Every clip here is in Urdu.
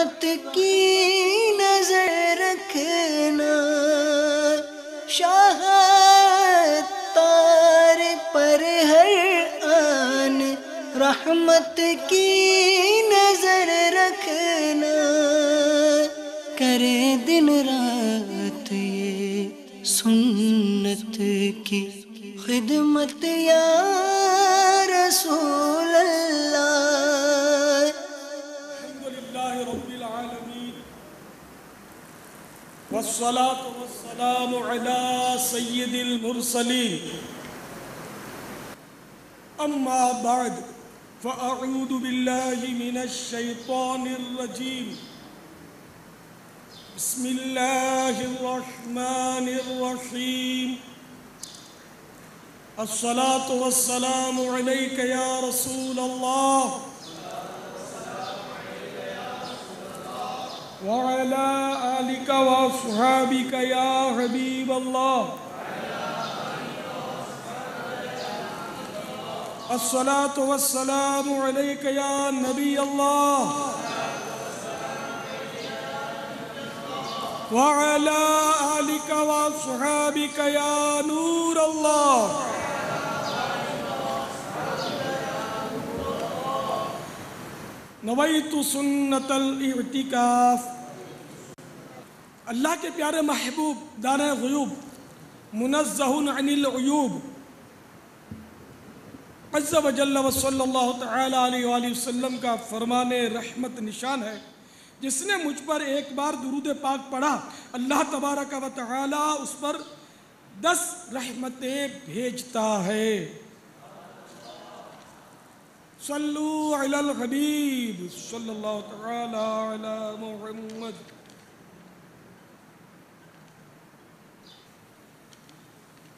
رحمت کی نظر رکھنا، شاہ تار پر ہر آن رحمت کی نظر رکھنا، کرے دن رات یہ سنت کی خدمت یا رسول اللہ۔ الحمدللہ رب العالمین والصلاة والسلام علی سید المرسلین، اما بعد فاعوذ باللہ من الشیطان الرجیم، بسم اللہ الرحمن الرحیم، الصلاة والسلام علیک یا رسول اللہ وعلى آلك وأصحابك يا حبيب الله، الصلاة والسلام عليك يا نبي الله وعلى آلك وأصحابك يا نور الله۔ نویت سنت الاعتکاف۔ اللہ کے پیارے محبوب دانہ غیوب منزہ عن العیوب عز و جل و صلی اللہ تعالی علیہ وآلہ وسلم کا فرمان رحمت نشان ہے، جس نے مجھ پر ایک بار درود پاک پڑھا، اللہ تبارک و تعالی اس پر 10 رحمتیں بھیجتا ہے۔ صلو علی الحبیب صلی اللہ تعالی علی محمد۔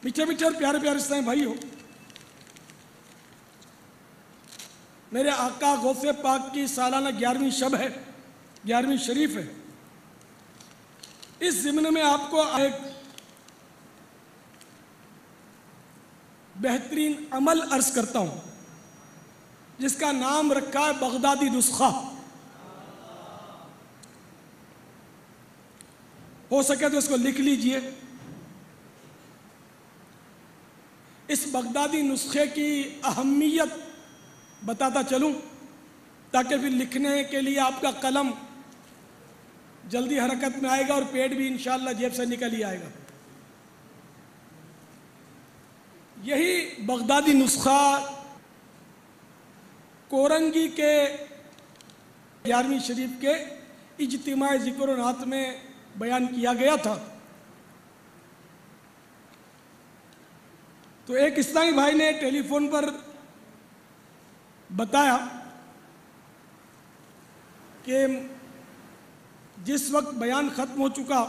میٹھے میٹھے اور پیارے پیارے اسلامی بھائی ہو، میرے آقا غوث پاک کی سالانہ 11ویں شب ہے، 11ویں شریف ہے۔ اس ضمن میں آپ کو ایک بہترین عمل عرض کرتا ہوں، جس کا نام رکھا ہے بغدادی نسخہ۔ ہو سکے تو اس کو لکھ لیجئے۔ اس بغدادی نسخے کی اہمیت بتاتا چلوں، تاکہ پھر لکھنے کے لیے آپ کا قلم جلدی حرکت میں آئے گا اور پیٹ بھی انشاءاللہ جیب سے نکل ہی آئے گا۔ یہی بغدادی نسخہ کورنگی کے 11ویں شریف کے اجتماع ذکر و نعت میں بیان کیا گیا تھا۔ تو ایک اسلامی بھائی نے ٹیلی فون پر بتایا کہ جس وقت بیان ختم ہو چکا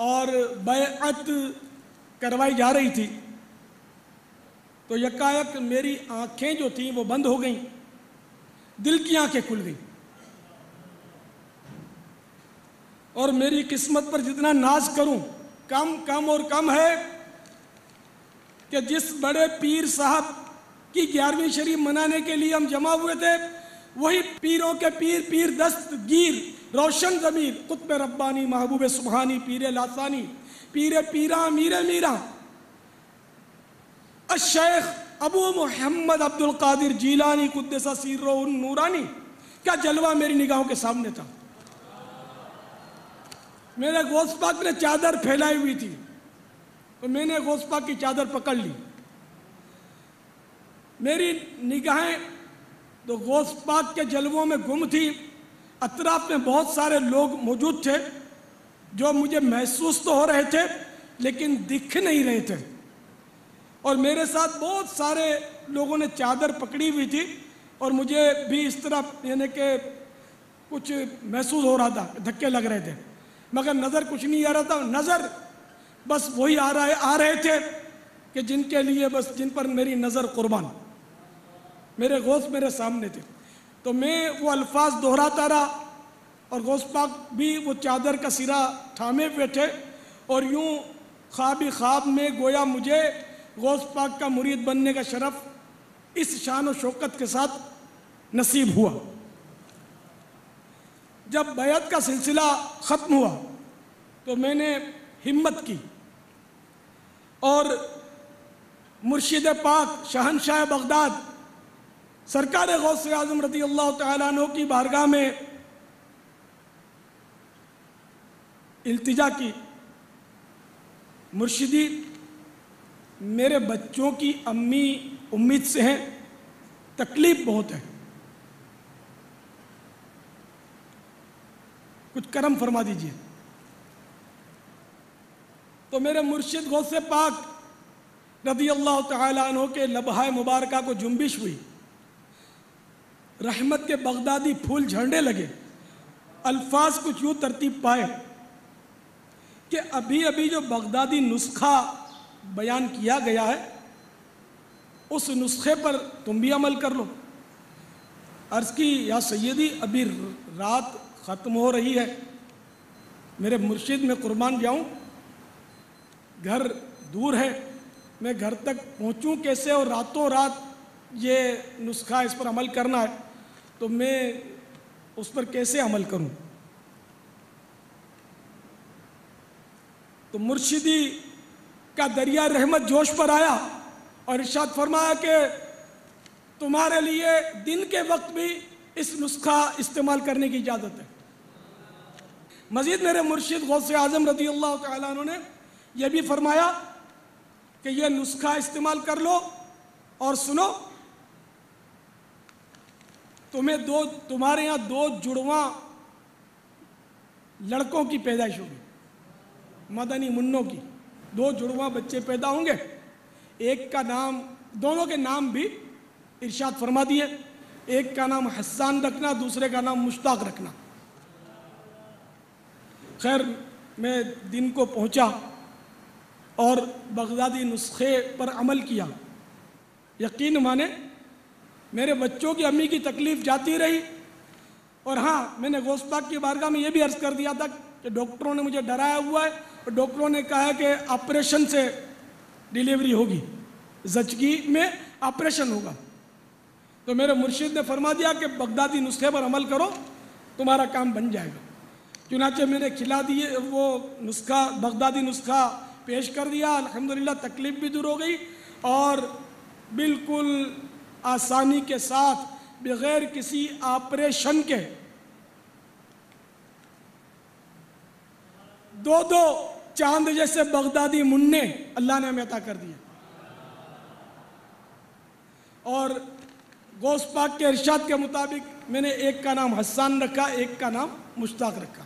اور بیعت کروائی جا رہی تھی، تو یکایک میری آنکھیں جو تھیں وہ بند ہو گئیں، دل کی آنکھیں کھل گئیں، اور میری قسمت پر جتنا ناز کروں کم کم اور کم ہے کہ جس بڑے پیر صاحب کی 11ویں شریف منانے کے لیے ہم جمع ہوئے تھے، وہی پیروں کے پیر، پیر دستگیر، روشن ضمیر، قطب ربانی، محبوب سبحانی، پیر لاسانی، پیر پیراں، میر میراں، الشیخ ابو محمد عبد القادر جیلانی قدس سرہ النورانی کا جلوہ میری نگاہوں کے سامنے تھا۔ میرے غوث پاک نے چادر پھیلائی ہوئی تھی، تو میں نے غوث پاک کی چادر پکڑ لی۔ میری نگاہیں تو غوث پاک کے جلووں میں گم تھی۔ اطراف میں بہت سارے لوگ موجود تھے جو مجھے محسوس تو ہو رہے تھے لیکن دکھ نہیں رہے تھے، اور میرے ساتھ بہت سارے لوگوں نے چادر پکڑی ہوئی تھی، اور مجھے بھی اس طرح یعنی کہ کچھ محسوس ہو رہا تھا، دھکے لگ رہے تھے، مگر نظر کچھ نہیں آ رہا تھا۔ نظر بس وہی آ رہے تھے کہ جن کے لیے بس جن پر میری نظر قربان، میرے غوث میرے سامنے تھے۔ تو میں وہ الفاظ دہراتا رہا، اور غوث پاک بھی وہ چادر کا سرا تھامے ہوئے تھے، اور یوں خواب میں گویا مجھے غوث پاک کا مرید بننے کا شرف اس شان و شوکت کے ساتھ نصیب ہوا۔ جب بیعت کا سلسلہ ختم ہوا تو میں نے ہمت کی اور مرشد پاک شہنشاہ بغداد سرکار غوث اعظم رضی اللہ تعالیٰ عنہ کی بارگاہ میں التجا کی، مرشدی میرے بچوں کی امی امید سے ہیں، تکلیف بہت ہے، کچھ کرم فرما دیجئے۔ تو میرے مرشد غوث پاک رضی اللہ تعالیٰ عنہ کے لبہائے مبارکہ کو جنبش ہوئی، رحمت کے بغدادی پھول جھڑنے لگے، الفاظ کچھ یوں ترتیب پائے کہ ابھی ابھی جو بغدادی نسخہ بیان کیا گیا ہے اس نسخے پر تم بھی عمل کر لو۔ عرض کی یا سیدی ابھی رات ختم ہو رہی ہے، میرے مرشد میں قربان جاؤں، گھر دور ہے، میں گھر تک پہنچوں کیسے اور راتوں رات یہ نسخہ اس پر عمل کرنا ہے تو میں اس پر کیسے عمل کروں؟ تو مرشدی کا دریا رحمت جوش پر آیا اور ارشاد فرمایا کہ تمہارے لیے دن کے وقت بھی اس نسخہ استعمال کرنے کی اجازت ہے۔ مزید میرے مرشد غوث اعظم رضی اللہ تعالیٰ عنہ نے یہ بھی فرمایا کہ یہ نسخہ استعمال کر لو اور سنو، تمہارے یہاں 2 جڑواں لڑکوں کی پیدائش ہوگی، مدنی منوں کی 2 جڑواں بچے پیدا ہوں گے، ایک کا نام، دونوں کے نام بھی ارشاد فرما دیے، ایک کا نام حسان رکھنا، دوسرے کا نام مشتاق رکھنا۔ خیر میں دن کو پہنچا اور بغدادی نسخے پر عمل کیا، یقین مانے میرے بچوں کی امی کی تکلیف جاتی رہی، اور ہاں میں نے غوث پاک کی بارگاہ میں یہ بھی عرض کر دیا تھا کہ ڈاکٹروں نے مجھے ڈرایا ہوا ہے اور ڈاکٹروں نے کہا ہے کہ آپریشن سے ڈیلیوری ہوگی، زچگی میں آپریشن ہوگا۔ تو میرے مرشد نے فرما دیا کہ بغدادی نسخے پر عمل کرو، تمہارا کام بن جائے گا۔ چنانچہ میں نے کھلا دیے وہ نسخہ، بغدادی نسخہ پیش کر دیا، الحمدللہ تکلیف بھی دور ہو گئی اور بالکل آسانی کے ساتھ بغیر کسی آپریشن کے 2 چاند جیسے بغدادی منع اللہ نے ہمیں عطا کر دیے، اور غوث پاک کے ارشاد کے مطابق میں نے ایک کا نام حسان رکھا، ایک کا نام مشتاق رکھا۔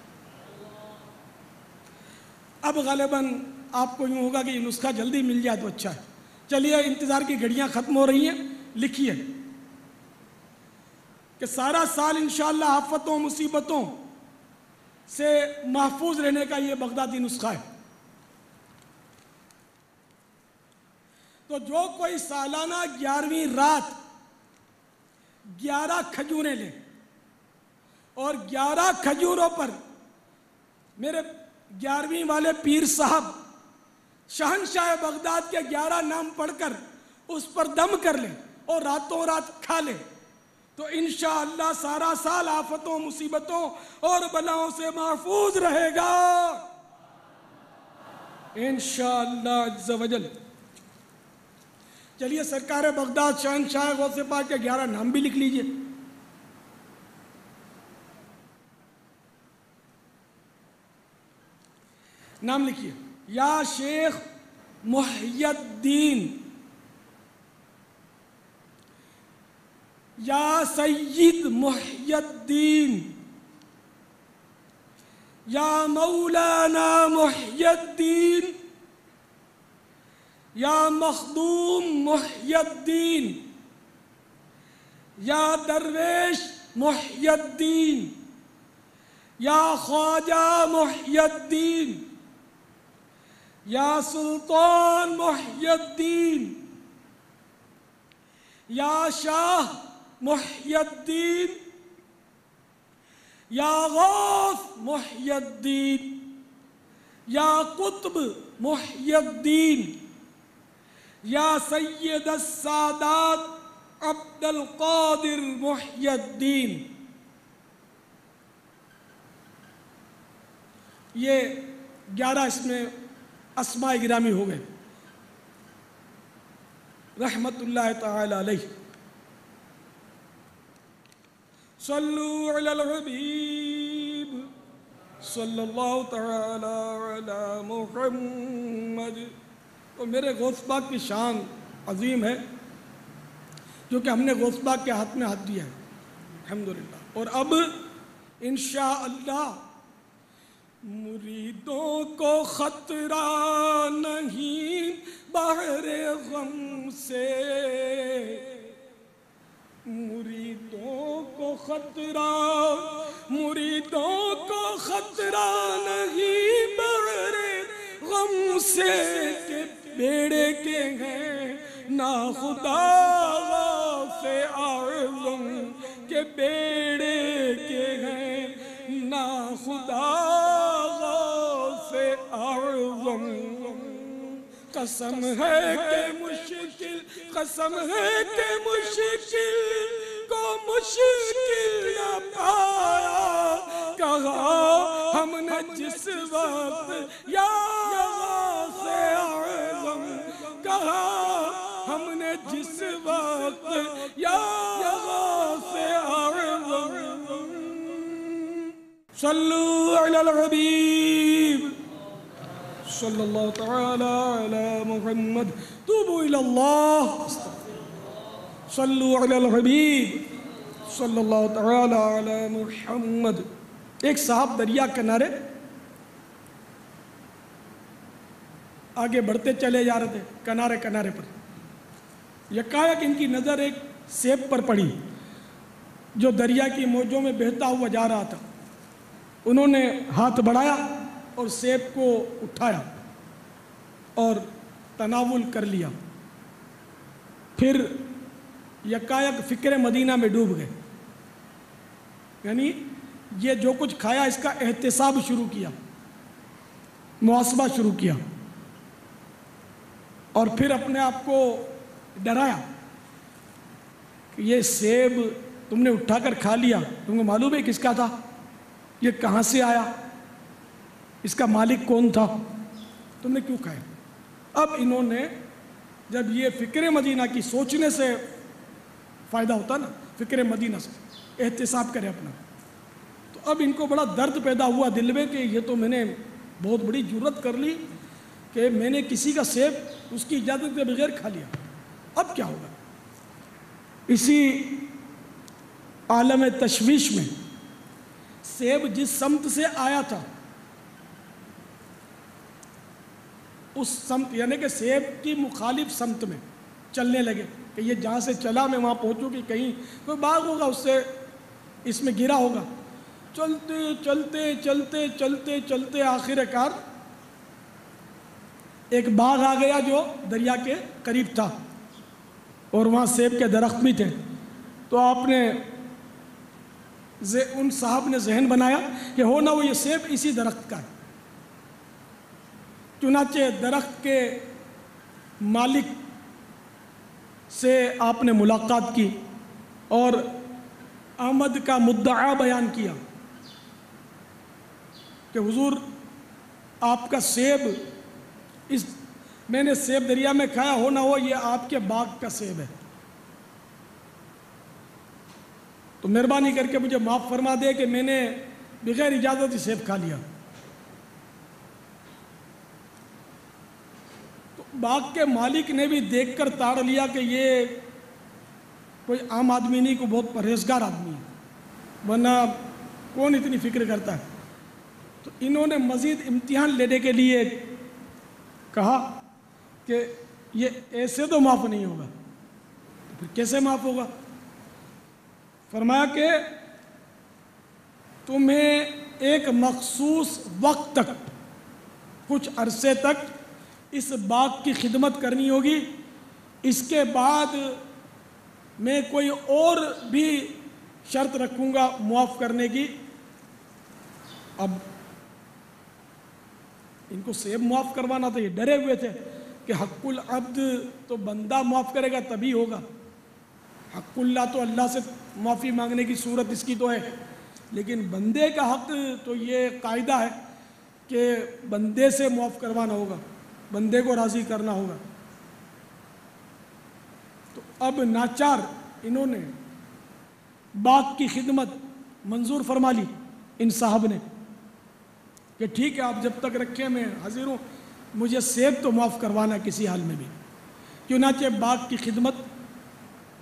اب غالباً آپ کو یوں ہوگا کہ یہ نسخہ جلدی مل جائے تو اچھا ہے، چلیے انتظار کی گھڑیاں ختم ہو رہی ہیں، لکھیے کہ سارا سال انشاءاللہ آفتوں مصیبتوں سے محفوظ رہنے کا یہ بغدادی نسخہ ہے۔ تو جو کوئی سالانہ 11ویں رات 11 کھجوریں لے اور 11 کھجوروں پر میرے 11ویں والے پیر صاحب شہنشاہ بغداد کے 11 نام پڑھ کر اس پر دم کر لے اور راتوں رات کھا لے تو انشاءاللہ سارا سال آفتوں مصیبتوں اور بلاؤں سے محفوظ رہے گا انشاءاللہ عز و جل۔ چلیے سرکار بغداد شہنشاہ غوث پاک کے 11 نام بھی لکھ لیجئے۔ نام لکھیے، یا شیخ محی الدین، یا سید محی الدین، یا مولانا محی الدین، یا مخدوم محی الدین، یا درویش محی الدین، یا خواجہ محی الدین، یا سلطان محی الدین، یا شاہ محی الدین، یا غوث محی الدین، یا قطب محی الدین، یا سید السادات عبد القادر محی الدین۔ یہ 11 اس میں اسماء گرامی ہو گئے رحمت اللہ تعالی علیہ۔ صلو علی الحبیب صلی اللہ تعالی علی محمد۔ تو میرے غوث پاک کی شان عظیم ہے جو کہ ہم نے غوث پاک کے ہاتھ میں ہاتھ دیا ہے الحمدللہ۔ اور اب انشاءاللہ مریدوں کو خطرہ نہیں بحر غم سے، مریدوں کو خطرہ نہیں بحر غم سے، کہ بیڑے کے ہیں ناخدا غوث اعظم، کہ بیڑے کے ہیں ناخدا غوث اعظم۔ قسم ہے کہ مشکل کو مشکل نہ پایا، کہا ہم نے جس وقت یا غوث اعظم، کہا ہم نے جس وقت یا غوث اعظم۔ صلو علی الحبیب صلی اللہ تعالی علی محمد۔ توبوا الی اللہ، صلو علی الحبیب صلی اللہ تعالی علی محمد۔ ایک صاحب دریا کنارے آگے بڑھتے چلے جا رہے تھے، کنارے پر یکایک ان کی نظر ایک سیب پر پڑی جو دریا کی موجوں میں بہتا ہوا جا رہا تھا۔ انہوں نے ہاتھ بڑھایا اور سیب کو اٹھایا اور تناول کر لیا، پھر یکایک فکر مدینہ میں ڈوب گئے، یعنی یہ جو کچھ کھایا اس کا احتساب شروع کیا، محاسبہ شروع کیا، اور پھر اپنے آپ کو ڈرایا کہ یہ سیب تم نے اٹھا کر کھا لیا، تم کو معلوم ہے کس کا تھا، یہ کہاں سے آیا، اس کا مالک کون تھا، تم نے کیوں کھایا؟ اب انہوں نے جب یہ فکر مدینہ کی سوچنے سے فائدہ ہوتا نا، فکر مدینہ سے احتساب کرے اپنا، تو اب ان کو بڑا درد پیدا ہوا دل میں کہ یہ تو میں نے بہت بڑی جرت کر لی کہ میں نے کسی کا سیب اس کی اجازت کے بغیر کھا لیا، اب کیا ہوگا؟ اسی عالم تشویش میں سیب جس سمت سے آیا تھا اس سمت، یعنی کہ سیب کی مخالف سمت میں چلنے لگے کہ یہ جہاں سے چلا میں وہاں پہنچوں کہ کہیں کوئی باغ ہوگا اس سے اس میں گرا ہوگا۔ چلتے آخر کار ایک باغ آ گیا جو دریا کے قریب تھا اور وہاں سیب کے درخت بھی تھے، تو آپ نے ان صاحب نے ذہن بنایا کہ ہونا وہ یہ سیب اسی درخت کا ہے۔ چنانچہ درخت کے مالک سے آپ نے ملاقات کی اور آمد کا مدعا بیان کیا کہ حضور آپ کا سیب میں نے سیب دریا میں کھایا، ہونا ہو یہ آپ کے باغ کا سیب ہے، تو مہربانی کر کے مجھے معاف فرما دے کہ میں نے بغیر اجازت ہی سیب کھا لیا۔ تو باغ کے مالک نے بھی دیکھ کر تاڑ لیا کہ یہ کوئی عام آدمی نہیں، کوئی بہت پرہیزگار آدمی ہے، ورنہ کون اتنی فکر کرتا ہے۔ تو انہوں نے مزید امتحان لینے کے لیے کہا کہ یہ ایسے تو معاف نہیں ہوگا، تو پھر کیسے معاف ہوگا؟ فرمایا کہ تمہیں ایک مخصوص وقت تک، کچھ عرصے تک اس باغ کی خدمت کرنی ہوگی، اس کے بعد میں کوئی اور بھی شرط رکھوں گا معاف کرنے کی۔ اب ان کو سیب معاف کروانا تھا، یہ ڈرے ہوئے تھے کہ حق العبد تو بندہ معاف کرے گا تبھی ہوگا، حق اللہ تو اللہ سے معافی مانگنے کی صورت اس کی تو ہے، لیکن بندے کا حق تو یہ قاعدہ ہے کہ بندے سے معاف کروانا ہوگا، بندے کو راضی کرنا ہوگا۔ تو اب ناچار انہوں نے باغ کی خدمت منظور فرما لی ان صاحب نے کہ ٹھیک ہے آپ جب تک رکھیں میں حاضر ہوں، مجھے سیب تو معاف کروانا کسی حال میں بھی۔ چنانچہ باغ کی خدمت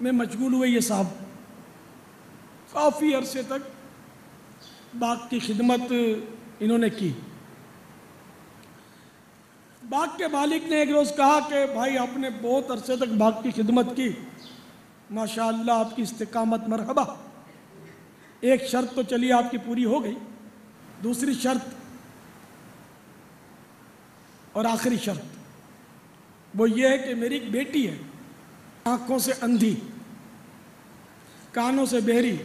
میں مشغول ہوئے یہ صاحب، کافی عرصے تک باغ کی خدمت انہوں نے کی۔ باغ کے مالک نے ایک روز کہا کہ بھائی آپ نے بہت عرصے تک باغ کی خدمت کی، ماشاءاللہ آپ کی استقامت مرحبا، ایک شرط تو چلیے آپ کی پوری ہو گئی، دوسری شرط اور آخری شرط وہ یہ ہے کہ میری ایک بیٹی ہے، آنکھوں سے اندھی، کانوں سے بہری،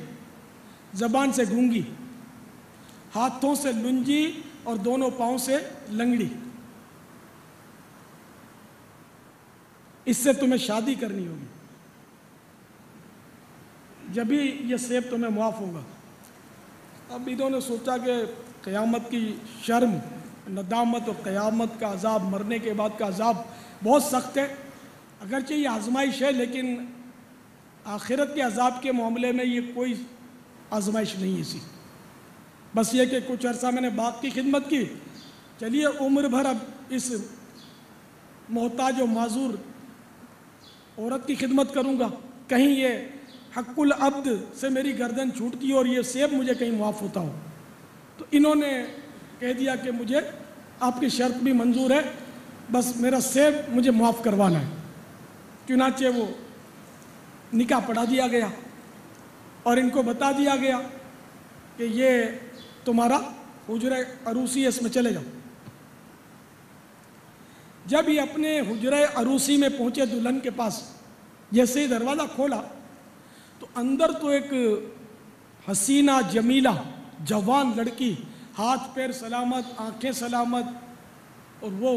زبان سے گونگی، ہاتھوں سے لنجی اور دونوں پاؤں سے لنگڑی، اس سے تمہیں شادی کرنی ہوگی، جبھی یہ سیب تمہیں معاف ہوگا۔ اب انہوں نے سوچا کہ قیامت کی شرم، ندامت اور قیامت کا عذاب، مرنے کے بعد کا عذاب بہت سخت ہے، اگرچہ یہ آزمائش ہے لیکن آخرت کے عذاب کے معاملے میں یہ کوئی آزمائش نہیں ہے سی، بس یہ کہ کچھ عرصہ میں نے باغ کی خدمت کی، چلیے عمر بھر اب اس محتاج و معذور عورت کی خدمت کروں گا، کہیں یہ حق العبد سے میری گردن چھوٹتی اور یہ سیب مجھے کہیں معاف ہوتا ہو۔ تو انہوں نے کہہ دیا کہ مجھے آپ کی شرط بھی منظور ہے، بس میرا سیب مجھے معاف کروانا ہے۔ چنانچہ وہ نکاح پڑھا دیا گیا اور ان کو بتا دیا گیا کہ یہ تمہارا حجرہ عروسی ہے، اس میں چلے جاؤ۔ جب یہ اپنے حجرہ عروسی میں پہنچے دلہن کے پاس، جیسے ہی دروازہ کھولا تو اندر تو ایک حسینہ جمیلہ جوان لڑکی، ہاتھ پیر سلامت، آنکھیں سلامت، اور وہ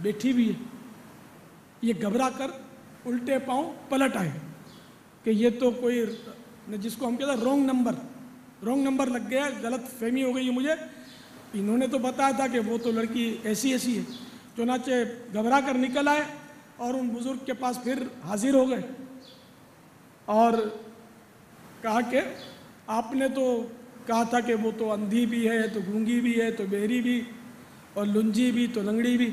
بیٹھی بھی ہے۔ یہ گھبرا کر الٹے پاؤں پلٹ آئے کہ یہ تو کوئی، جس کو ہم کہتے ہیں رونگ نمبر لگ گیا، غلط فہمی ہو گئی ہے مجھے، انہوں نے تو بتایا تھا کہ وہ تو لڑکی ایسی ہے۔ چنانچہ گھبرا کر نکل آئے اور ان بزرگ کے پاس پھر حاضر ہو گئے اور کہا کہ آپ نے تو کہا تھا کہ وہ تو اندھی بھی ہے، تو گونگی بھی ہے، تو بہری بھی، اور لنجی بھی، تو لنگڑی بھی،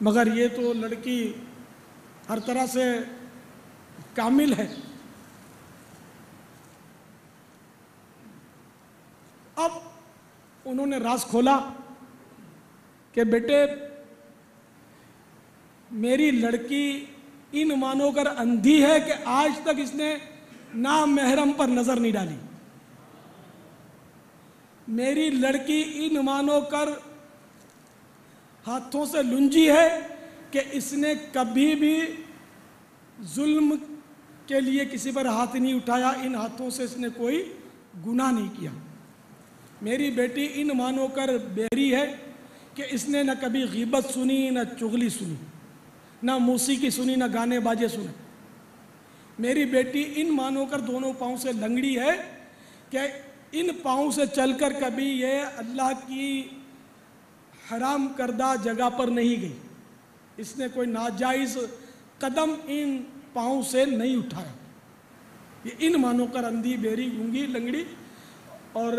مگر یہ تو لڑکی ہر طرح سے کامل ہے۔ اب انہوں نے راز کھولا کہ بیٹے میری لڑکی ان مانو کر اندھی ہے کہ آج تک اس نے نامحرم پر نظر نہیں ڈالی، میری لڑکی ان مانو کر ہاتھوں سے لنجی ہے کہ اس نے کبھی بھی ظلم کے لیے کسی پر ہاتھ نہیں اٹھایا، ان ہاتھوں سے اس نے کوئی گناہ نہیں کیا، میری بیٹی ان مانو کر بہری ہے کہ اس نے نہ کبھی غیبت سنی، نہ چغلی سنی، نہ موسیقی سنی، نہ گانے باجے سنے، میری بیٹی ان مانو کر دونوں پاؤں سے لنگڑی ہے کہ ان پاؤں سے چل کر کبھی یہ اللہ کی حرام کردہ جگہ پر نہیں گئی، اس نے کوئی ناجائز قدم ان پاؤں سے نہیں اٹھایا۔ یہ ان مانو کر اندھی، بہری، گونگی، لنگڑی اور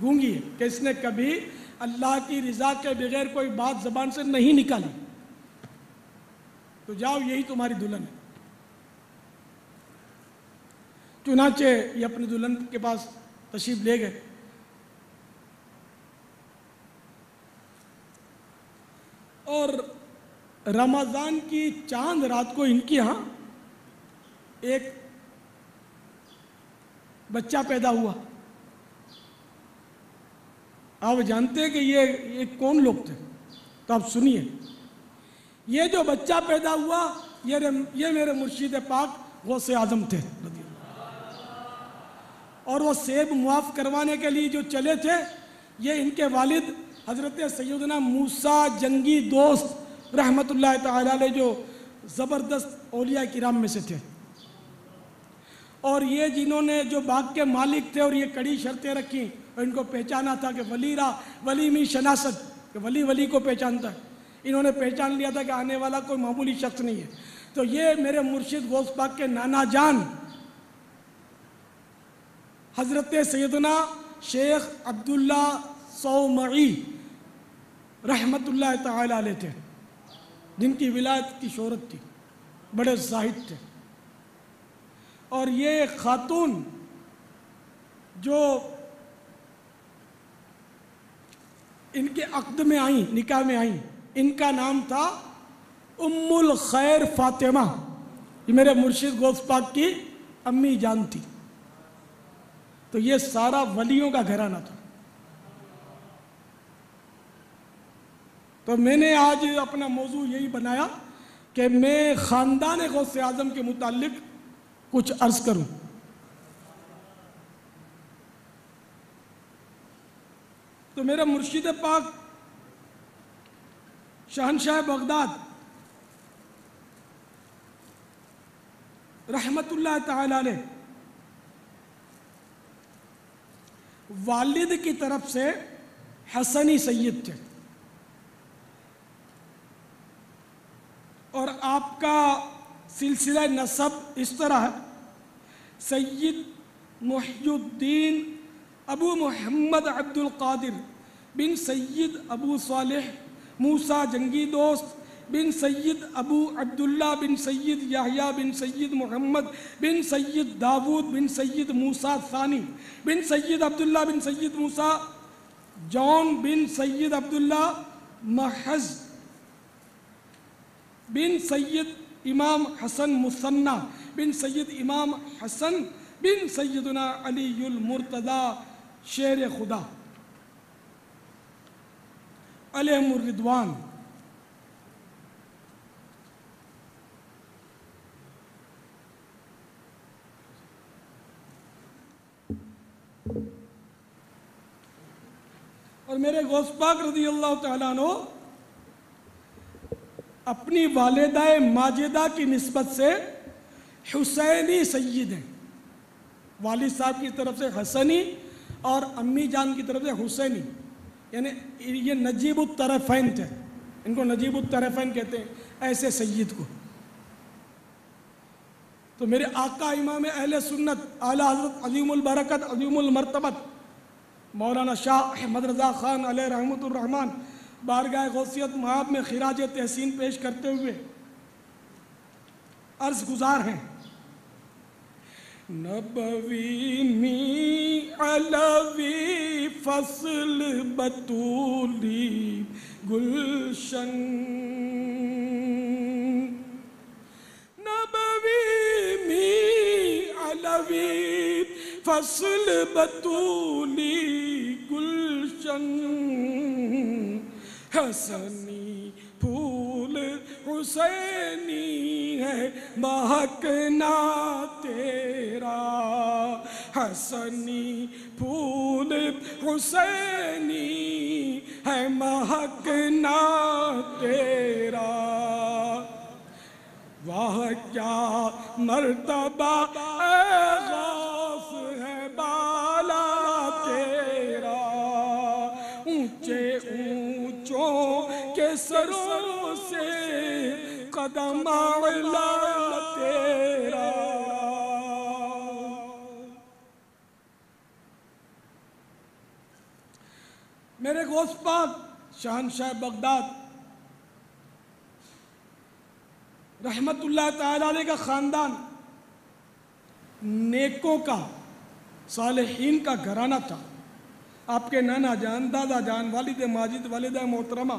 گونگی ہے کہ اس نے کبھی اللہ کی رضا کے بغیر کوئی بات زبان سے نہیں نکالی، تو جاؤ یہی تمہاری دلہن ہے۔ چنانچہ یہ اپنی دلہن کے پاس تشریف لے گئے اور رمضان کی چاند رات کو ان کی ہاں ایک بچہ پیدا ہوا۔ آپ جانتے ہیں کہ یہ کون لوگ تھے، تو آپ سنیے، یہ جو بچہ پیدا ہوا یہ میرے مرشد پاک غوث اعظم تھے رضی اللہ، اور وہ سیب معاف کروانے کے لیے جو چلے تھے، یہ ان کے والد حضرت سیدنا موسیٰ جنگی دوست رحمت اللہ تعالی علیہ جو زبردست اولیاء کرام میں سے تھے، اور یہ جنہوں نے جو باغ کے مالک تھے اور یہ کڑی شرطیں رکھی اور ان کو پہچانا تھا کہ ولی را ولی میں شناست، کہ ولی ولی کو پہچانتا ہے، انہوں نے پہچان لیا تھا کہ آنے والا کوئی معمولی شخص نہیں ہے۔ تو یہ میرے مرشد غوث پاک کے نانا جان حضرت سیدنا شیخ عبداللہ صومعی رحمت اللہ تعالی علیہ تھے، جن کی ولایت کی شہرت تھی، بڑے زاہد تھے۔ اور یہ خاتون جو ان کے عقد میں آئیں، نکاح میں آئیں، ان کا نام تھا ام الخیر فاطمہ۔ یہ میرے مرشد غوث پاک کی امی جان تھی۔ تو یہ سارا ولیوں کا گھرانہ تھا۔ تو میں نے آج اپنا موضوع یہی بنایا کہ میں خاندان غوث اعظم کے متعلق کچھ عرض کروں۔ تو میرا مرشد پاک شہنشاہ بغداد رحمت اللہ تعالی علیہ والد کی طرف سے حسنی سید تھے، اور آپ کا سلسلہ نسب اس طرح ہے: سید محی الدین ابو محمد عبد القادر بن سید ابو صالح موسیٰ جنگی دوست بن سید ابو عبداللہ بن سید یحییٰ بن سید محمد بن سید داود بن سید موسیٰ ثانی بن سید عبداللہ بن سید موسیٰ جون بن سید عبداللہ محض بن سید امام حسن مثنی بن سید امام حسن بن سیدنا علی المرتضی شیر خدا علیہم الرضوان۔ اور میرے غوث پاک رضی اللہ تعالیٰ عنہ اپنی والدہ ماجدہ کی نسبت سے حسینی سید ہیں۔ والد صاحب کی طرف سے حسنی اور امی جان کی طرف سے حسینی، یعنی یہ نجیب الطرفین تھے، ان کو نجیب الطرفین کہتے ہیں ایسے سید کو۔ تو میرے آقا امام اہل سنت اعلیٰ حضرت عظیم البرکت عظیم المرتبت مولانا شاہ احمد رضا خان علیہ رحمت الرحمن بارگاہ غوثیت مآب میں خراج تحسین پیش کرتے ہوئے عرض گزار ہیں: نبوی می علوی فصل بطولی گلشن، نبوی می علوی فصل بطولی گلشن، حسنی پھول حسینی ہے مہکنا تیرا، حسنی پھول حسینی ہے مہکنا تیرا، واہ کیا مرتبہ اے غوث ہے بالا تیرا، اونچے اونچوں کے سروں سے قدم اعلیٰ تیرا۔ میرے غوث پاک شہنشاہ بغداد رحمت اللہ تعالی علیہ کا خاندان نیکوں کا، صالحین کا گھرانہ تھا۔ آپ کے نانا جان، دادا جان، والد ماجد، والدہ محترمہ،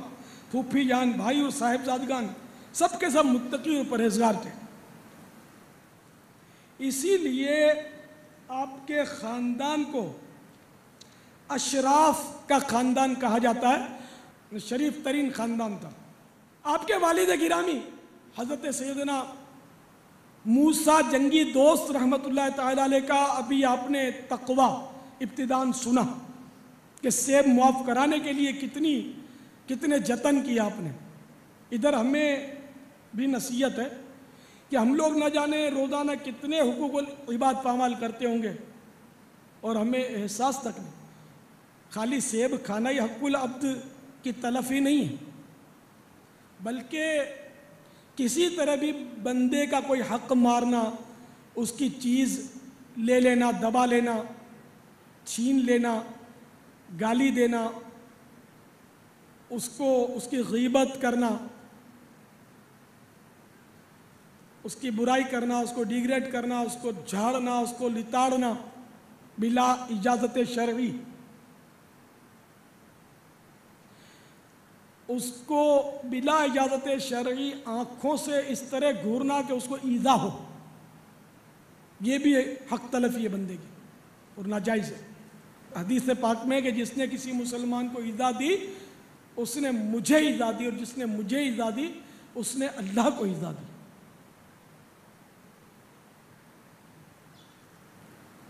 پھوپھی جان، بھائی اور صاحبزادگان سب کے سب متقی اور پرہیزگار تھے۔ اسی لیے آپ کے خاندان کو اشراف کا خاندان کہا جاتا ہے، شریف ترین خاندان تھا۔ آپ کے والد گرامی حضرت سیدنا موسیٰ جنگی دوست رحمت اللہ تعالی علیہ کا ابھی آپ نے تقویٰ ابتداً سنا کہ سیب معاف کرانے کے لیے کتنے جتن کیا آپ نے۔ ادھر ہمیں بھی نصیحت ہے کہ ہم لوگ نہ جانے روزانہ کتنے حقوق العباد پامال کرتے ہوں گے اور ہمیں احساس تک نہیں۔ خالی سیب کھانا ہی حق العبد کی تلفی نہیں ہے، بلکہ کسی طرح بھی بندے کا کوئی حق مارنا، اس کی چیز لے لینا، دبا لینا، چھین لینا، گالی دینا، اس کی غیبت کرنا، اس کی برائی کرنا، اس کو ڈیگریڈ کرنا، اس کو جھاڑنا، اس کو لتاڑنا بلا اجازت شرعی، اس کو بلا اجازت شرعی آنکھوں سے اس طرح گھورنا کہ اس کو ایذا ہو، یہ بھی حق تلفی ہے بندے کی اور ناجائز ہے۔ حدیث پاک میں کہ جس نے کسی مسلمان کو ایذا دی اس نے مجھے ایذا دی، اور جس نے مجھے ایذا دی اس نے اللہ کو ایذا دی۔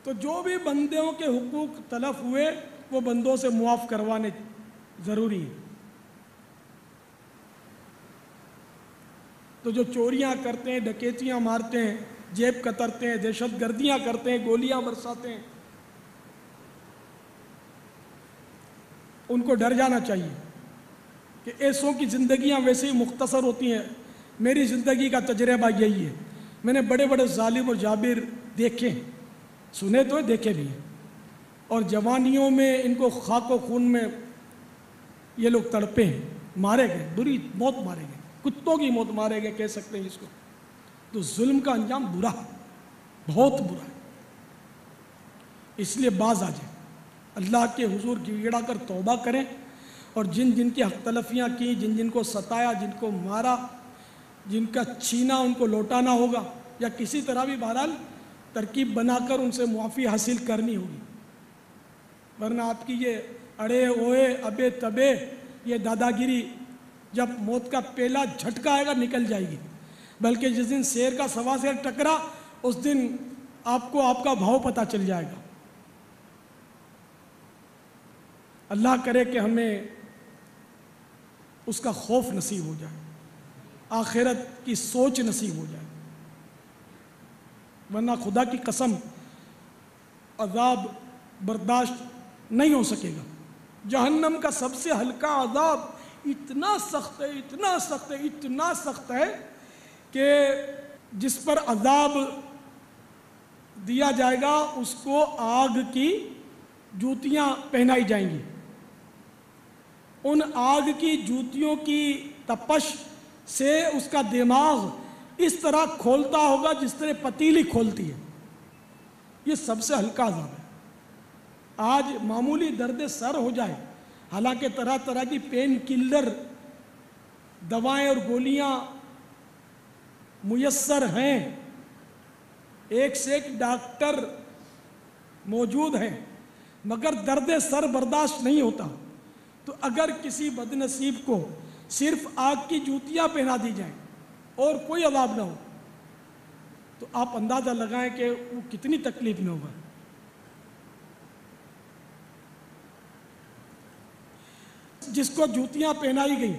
تو جو بھی بندوں کے حقوق تلف ہوئے وہ بندوں سے معاف کروانے ضروری ہیں۔ تو جو چوریاں کرتے ہیں، ڈکیتیاں مارتے ہیں، جیب کترتے ہیں، دہشت گردیاں کرتے ہیں، گولیاں برساتے ہیں، ان کو ڈر جانا چاہیے کہ ایسوں کی زندگیاں ویسے ہی مختصر ہوتی ہیں۔ میری زندگی کا تجربہ یہی ہے، میں نے بڑے بڑے ظالم اور جابر دیکھے، سنے تو دیکھے بھی ہیں، اور جوانیوں میں ان کو خاک و خون میں یہ لوگ تڑپے ہیں، مارے گئے، بری موت مارے گئے، کتوں کی موت مارے گئے کہہ سکتے ہیں اس کو۔ تو ظلم کا انجام برا ہے، بہت برا ہے، اس لیے باز آ جائیں، اللہ کے حضور گڑ کر توبہ کریں، اور جن جن کی حق تلفیاں کی، جن جن کو ستایا، جن کو مارا، جن کا چھینا ان کو لوٹانا ہوگا، یا کسی طرح بھی بہرحال ترکیب بنا کر ان سے معافی حاصل کرنی ہوگی، ورنہ آپ کی یہ اڑے اوئے ابے تبے یہ دادا گیری جب موت کا پہلا جھٹکا آئے گا نکل جائے گی، بلکہ جس دن شیر کا سوا شیر ٹکرا اس دن آپ کو آپ کا بھاؤ پتہ چل جائے گا۔ اللہ کرے کہ ہمیں اس کا خوف نصیب ہو جائے، آخرت کی سوچ نصیب ہو جائے، ورنہ خدا کی قسم عذاب برداشت نہیں ہو سکے گا۔ جہنم کا سب سے ہلکا عذاب اتنا سخت ہے، اتنا سخت ہے، اتنا سخت ہے کہ جس پر عذاب دیا جائے گا اس کو آگ کی جوتیاں پہنائی جائیں گی، ان آگ کی جوتیوں کی تپش سے اس کا دماغ اس طرح کھولتا ہوگا جس طرح پتیلی کھولتی ہے۔ یہ سب سے ہلکا عذاب ہے۔ آج معمولی درد سر ہو جائے، حالانکہ طرح طرح کی پین کلر دوائیں اور گولیاں میسر ہیں، ایک سے ایک ڈاکٹر موجود ہیں، مگر درد سر برداشت نہیں ہوتا۔ تو اگر کسی بدنصیب کو صرف آگ کی جوتیاں پہنا دی جائیں اور کوئی عذاب نہ ہو تو آپ اندازہ لگائیں کہ وہ کتنی تکلیف میں ہوگا۔ جس کو جوتیاں پہنائی گئی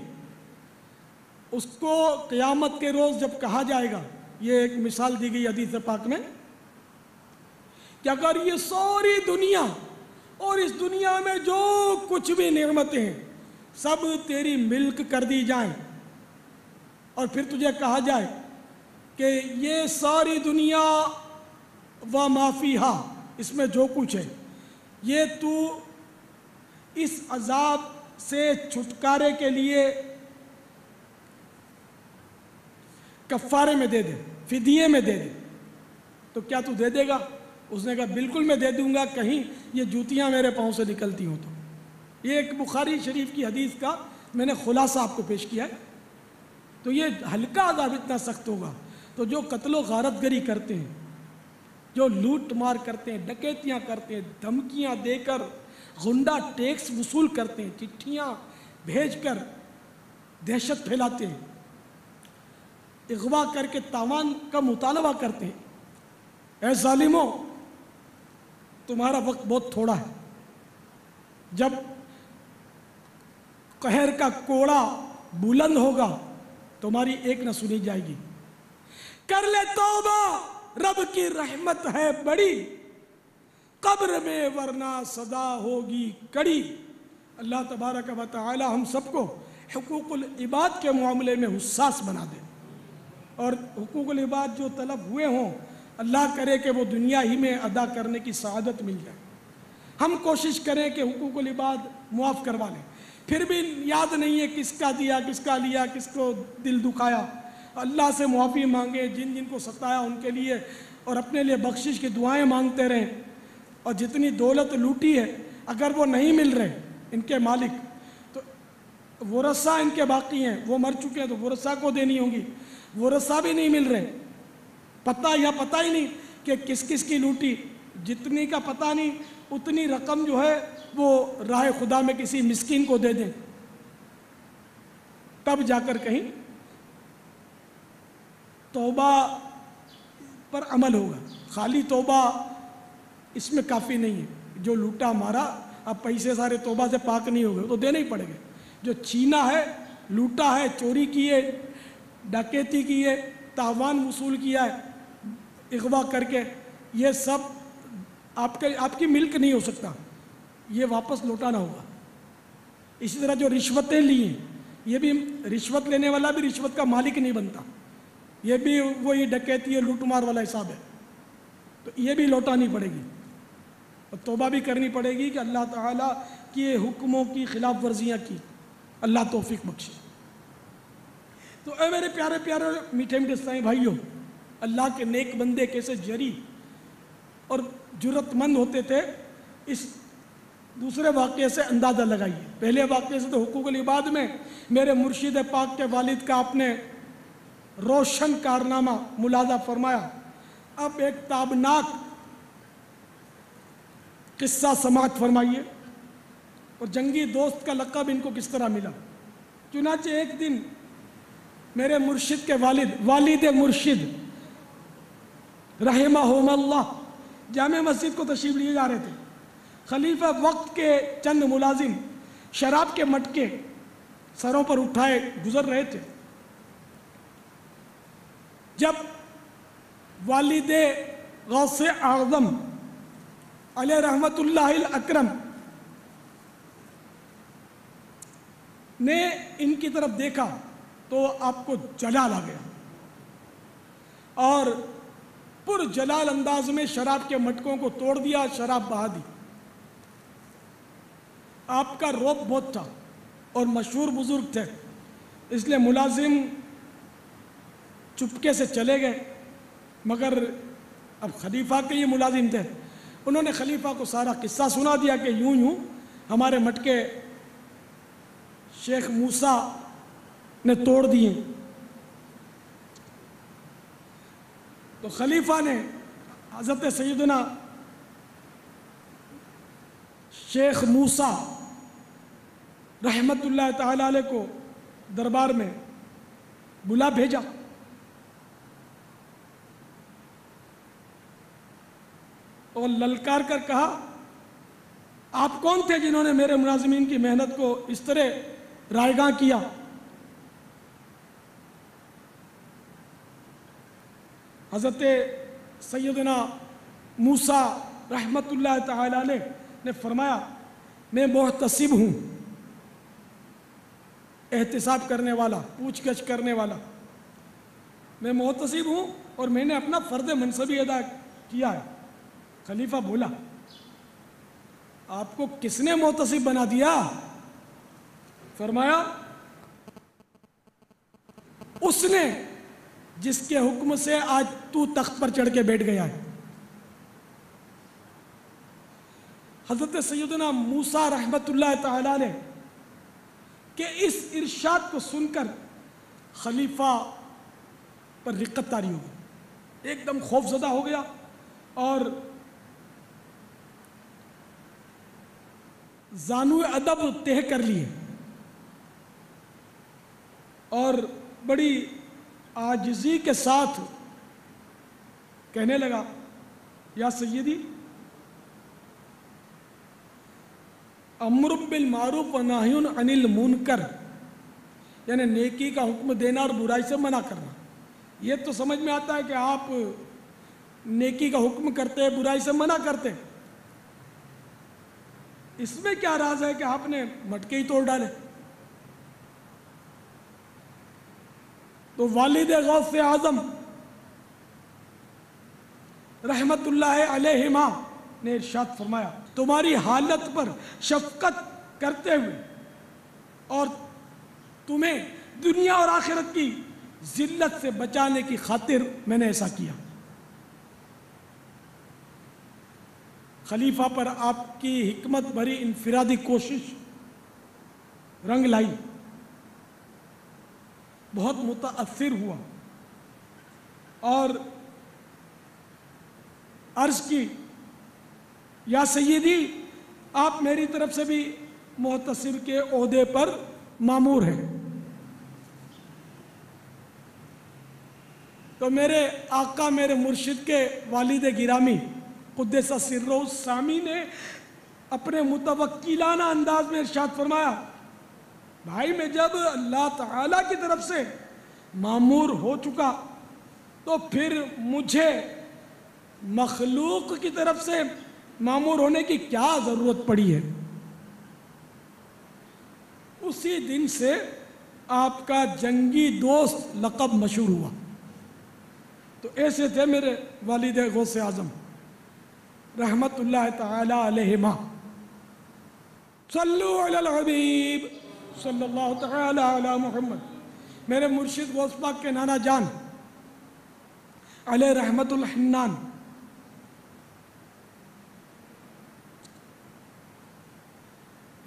اس کو قیامت کے روز جب کہا جائے گا، یہ ایک مثال دی گئی حدیث پاک میں کہ اگر یہ ساری دنیا اور اس دنیا میں جو کچھ بھی نعمتیں ہیں سب تیری ملک کر دی جائیں، اور پھر تجھے کہا جائے کہ یہ ساری دنیا و ما فیہا، اس میں جو کچھ ہے یہ تو اس عذاب سے چھٹکارے کے لیے کفارے میں دے دے، فدیے میں دے دے، تو کیا تو دے دے گا؟ اس نے کہا بالکل میں دے دوں گا، کہیں یہ جوتیاں میرے پاؤں سے نکلتی ہوں تو۔ یہ ایک بخاری شریف کی حدیث کا میں نے خلاصہ آپ کو پیش کیا ہے۔ تو یہ ہلکا عذاب اتنا سخت ہوگا، تو جو قتل و غارت گری کرتے ہیں، جو لوٹ مار کرتے ہیں، ڈکیتیاں کرتے ہیں، دھمکیاں دے کر غنڈہ ٹیکس وصول کرتے ہیں، چٹھیاں بھیج کر دہشت پھیلاتے ہیں، اغوا کر کے تاوان کا مطالبہ کرتے ہیں، اے ظالموں تمہارا وقت بہت تھوڑا ہے، جب قہر کا کوڑا بلند ہوگا تمہاری ایک نہ سنی جائے گی، کر لے توبہ رب کی رحمت ہے بڑی، قبر میں ورنہ صدا ہوگی کڑی۔ اللہ تبارک و تعالی ہم سب کو حقوق العباد کے معاملے میں حساس بنا دے، اور حقوق العباد جو طلب ہوئے ہوں اللہ کرے کہ وہ دنیا ہی میں ادا کرنے کی سعادت مل جائے۔ ہم کوشش کریں کہ حقوق العباد معاف کروا لیں، پھر بھی یاد نہیں ہے کس کا دیا، کس کا لیا، کس کو دل دکھایا، اللہ سے معافی مانگیں جن جن کو ستایا ان کے لیے، اور اپنے لیے بخشش کی دعائیں مانگتے رہیں۔ اور جتنی دولت لوٹی ہے اگر وہ نہیں مل رہے ان کے مالک، تو ورثہ ان کے باقی ہیں، وہ مر چکے ہیں تو ورثہ کو دینی ہوں گی، ورثہ بھی نہیں مل رہے، پتہ ہی نہیں کہ کس کس کی لوٹی، جتنی کا پتہ نہیں اتنی رقم جو ہے وہ راہ خدا میں کسی مسکین کو دے دیں، تب جا کر کہیں توبہ پر عمل ہوگا۔ خالی توبہ اس میں کافی نہیں ہے، جو لوٹا مارا اب پیسے سارے توبہ سے پاک نہیں ہو گئے تو دینے ہی پڑے گے، جو چھینا ہے، لوٹا ہے، چوری کی ہے، ڈکیتی کی ہے، تاوان وصول کیا ہے اغوا کر کے، یہ سب آپ کی ملک نہیں ہو سکتا، یہ واپس لوٹانا ہوگا۔ اسی طرح جو رشوتیں لی ہیں، یہ بھی رشوت لینے والا بھی رشوت کا مالک نہیں بنتا، یہ بھی وہی ڈکیتی لوٹ مار والا حساب ہے، تو یہ بھی لوٹانی پڑے گی، اور توبہ بھی کرنی پڑے گی کہ اللہ تعالیٰ کے حکموں کی خلاف ورزیاں کی، اللہ توفیق بخشے۔ تو اے میرے پیارے پیارے میٹھے میٹھے اسلامی بھائیوں، اللہ کے نیک بندے کیسے جری اور جرت مند ہوتے تھے، اس دوسرے واقعے سے اندازہ لگائیے۔ پہلے واقعے سے تو حقوق العباد میں میرے مرشد پاک کے والد کا آپ نے روشن کارنامہ ملاحظہ فرمایا، اب ایک تابناک قصہ سماعت فرمائیے، اور جنگی دوست کا لقب ان کو کس طرح ملا۔ چنانچہ ایک دن میرے مرشد کے والد مرشد رحمہم اللہ جامع مسجد کو تشریف لیے جا رہے تھے۔ خلیفہ وقت کے چند ملازم شراب کے مٹکے سروں پر اٹھائے گزر رہے تھے، جب والد غوث اعظم علیہ رحمت اللہ الاکرم نے ان کی طرف دیکھا تو آپ کو جلال آ گیا، اور پر جلال انداز میں شراب کے مٹکوں کو توڑ دیا، شراب بہا دی۔ آپ کا رعب بہت تھا اور مشہور بزرگ تھے، اس لیے ملازم چپکے سے چلے گئے، مگر اب خلیفہ کے یہ ملازم تھے، انہوں نے خلیفہ کو سارا قصہ سنا دیا کہ یوں یوں ہمارے مٹکے شیخ موسیٰ نے توڑ دیے۔ تو خلیفہ نے حضرت سیدنا شیخ موسیٰ رحمت اللہ تعالی علیہ کو دربار میں بلا بھیجا، اور للکار کر کہا، آپ کون تھے جنہوں نے میرے ملازمین کی محنت کو اس طرح رائیگاں کیا؟ حضرت سیدنا موسیٰ رحمت اللہ تعالی علیہ نے فرمایا، میں محتسب ہوں، احتساب کرنے والا، پوچھ گچھ کرنے والا، میں محتسب ہوں اور میں نے اپنا فرض منصبی ادا کیا ہے۔ خلیفہ بولا، آپ کو کس نے محتسب بنا دیا؟ فرمایا، اس نے جس کے حکم سے آج تو تخت پر چڑھ کے بیٹھ گیا ہے۔ حضرت سیدنا موسیٰ رحمت اللہ تعالی علیہ کہ اس ارشاد کو سن کر خلیفہ پر رقت طاری ہو گئی، ایک دم خوف زدہ ہو گیا، اور زانو ادب تہ کر لیے، اور بڑی عاجزی کے ساتھ کہنے لگا، یا سیدی، امر بالمعروف و نہی عن المنکر، یعنی نیکی کا حکم دینا اور برائی سے منع کرنا، یہ تو سمجھ میں آتا ہے کہ آپ نیکی کا حکم کرتے، برائی سے منع کرتے، اس میں کیا راز ہے کہ آپ نے مٹکے ہی توڑ ڈالے؟ تو والد غوث اعظم رحمت اللہ علیہما نے ارشاد فرمایا تمہاری حالت پر شفقت کرتے ہوئے اور تمہیں دنیا اور آخرت کی ذلت سے بچانے کی خاطر میں نے ایسا کیا۔ خلیفہ پر آپ کی حکمت بھری انفرادی کوشش رنگ لائی، بہت متاثر ہوا اور عرض کی یا سیدی آپ میری طرف سے بھی محتسب کے عہدے پر مامور ہیں۔ تو میرے آقا میرے مرشد کے والد گرامی قدس سرہ السامی نے اپنے متوکلانہ انداز میں ارشاد فرمایا بھائی میں جب اللہ تعالیٰ کی طرف سے مامور ہو چکا تو پھر مجھے مخلوق کی طرف سے مامور ہونے کی کیا ضرورت پڑی ہے۔ اسی دن سے آپ کا جنگی دوست لقب مشہور ہوا۔ تو ایسے تھے میرے والد غوث اعظم رحمت اللہ تعالی علیہما۔ صلو علی الحبیب صلی اللہ تعالی علی محمد۔ میرے مرشد غوث پاک کے نانا جان علیہ رحمت الحنان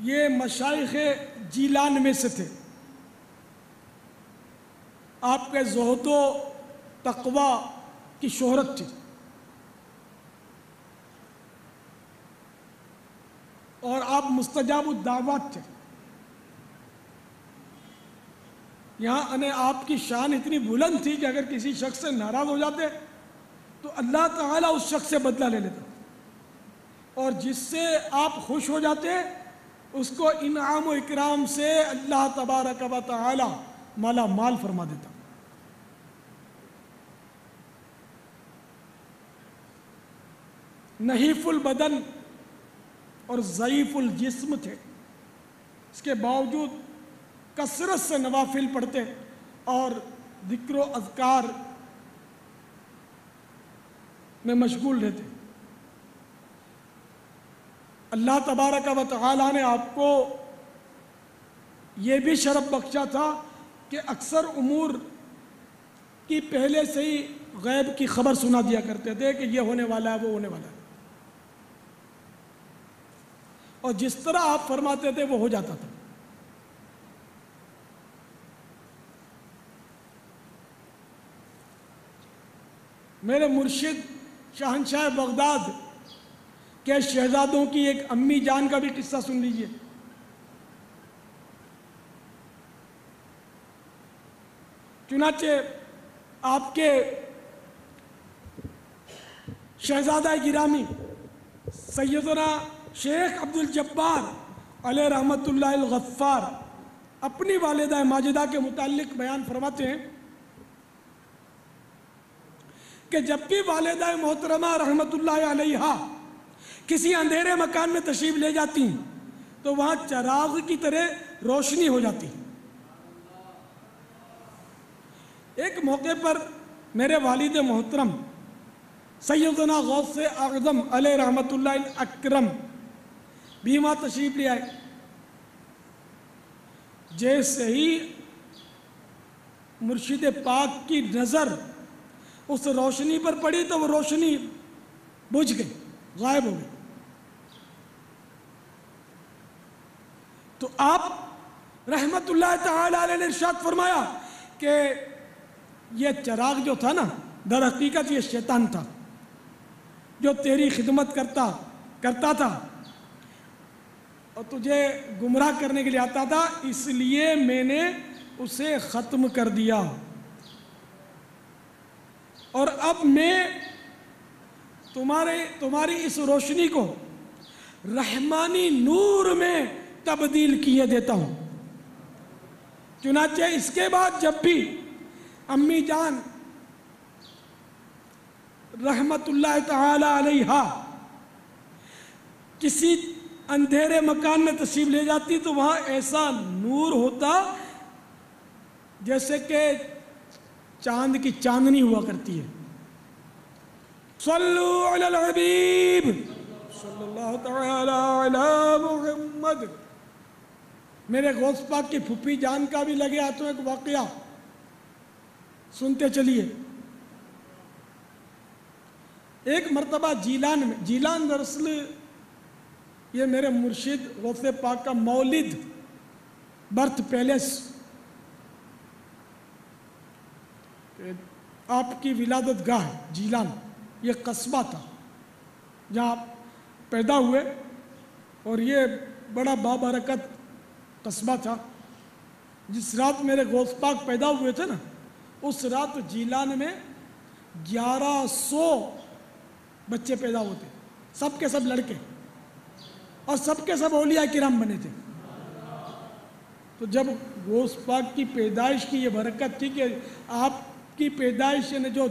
یہ مشائخ جیلان میں سے تھے۔ آپ کے زہد و تقوی کی شہرت تھی اور آپ مستجاب الدعوات تھے۔ یہاں آپ کی شان اتنی بلند تھی کہ اگر کسی شخص سے ناراض ہو جاتے تو اللہ تعالیٰ اس شخص سے بدلہ لے لیتا، اور جس سے آپ خوش ہو جاتے اس کو انعام و اکرام سے اللہ تبارک و تعالی مالا مال فرما دیتا۔ نحیف البدن اور ضعیف الجسم تھے، اس کے باوجود کثرت سے نوافل پڑھتے اور ذکر و اذکار میں مشغول رہتے۔ اللہ تبارک و تعالی نے آپ کو یہ بھی شرف بخشا تھا کہ اکثر امور کی پہلے سے ہی غیب کی خبر سنا دیا کرتے تھے کہ یہ ہونے والا ہے وہ ہونے والا ہے، اور جس طرح آپ فرماتے تھے وہ ہو جاتا تھا۔ میرے مرشد شہنشاہ بغداد کے شہزادوں کی ایک امی جان کا بھی قصہ سن لیجئے۔ چنانچہ آپ کے شہزادہ گرامی سیدنا شیخ عبد الجبار علیہ رحمت اللہ الغفار اپنی والدہ ماجدہ کے متعلق بیان فرماتے ہیں کہ جب بھی والدہ محترمہ رحمت اللہ علیہا کسی اندھیرے مکان میں تشریف لے جاتی تو وہاں چراغ کی طرح روشنی ہو جاتی۔ ایک موقع پر میرے والد محترم سیدنا غوث اعظم علیہ رحمت اللہ الاکرم بھی وہاں تشریف لے آئے۔ جیسے ہی مرشد پاک کی نظر اس روشنی پر پڑی تو وہ روشنی بجھ گئی، غائب ہو گئی۔ تو آپ رحمت اللہ تعالی علیہ نے ارشاد فرمایا کہ یہ چراغ جو تھا نا در حقیقت یہ شیطان تھا جو تیری خدمت کرتا تھا اور تجھے گمراہ کرنے کے لیے آتا تھا، اس لیے میں نے اسے ختم کر دیا، اور اب میں تمہاری اس روشنی کو رحمانی نور میں تبدیل کیے دیتا ہوں۔ چنانچہ اس کے بعد جب بھی امی جان رحمت اللہ تعالی علیہا کسی اندھیرے مکان میں تشریف لے جاتی تو وہاں ایسا نور ہوتا جیسے کہ چاند کی چاندنی ہوا کرتی ہے۔ صلو علی الحبیب صلی اللہ تعالی علی محمد۔ میرے غوث پاک کی پھپھی جان کا بھی لگے ہاتھوں ایک واقعہ سنتے چلیے۔ ایک مرتبہ جیلان میں، جیلان دراصل یہ میرے مرشد غوث پاک کا مولد برتھ پیلیس، آپ کی ولادت گاہ جیلان، یہ قصبہ تھا جہاں آپ پیدا ہوئے، اور یہ بڑا بابرکت قصبہ تھا۔ جس رات میرے غوث پاک پیدا ہوئے تھے نا، اس رات جیلان میں 1100 بچے پیدا ہوتے، سب کے سب لڑکے، اور سب کے سب اولیاء کرام بنے تھے۔ تو جب غوث پاک کی پیدائش کی یہ برکت تھی کہ آپ کی پیدائش نے جو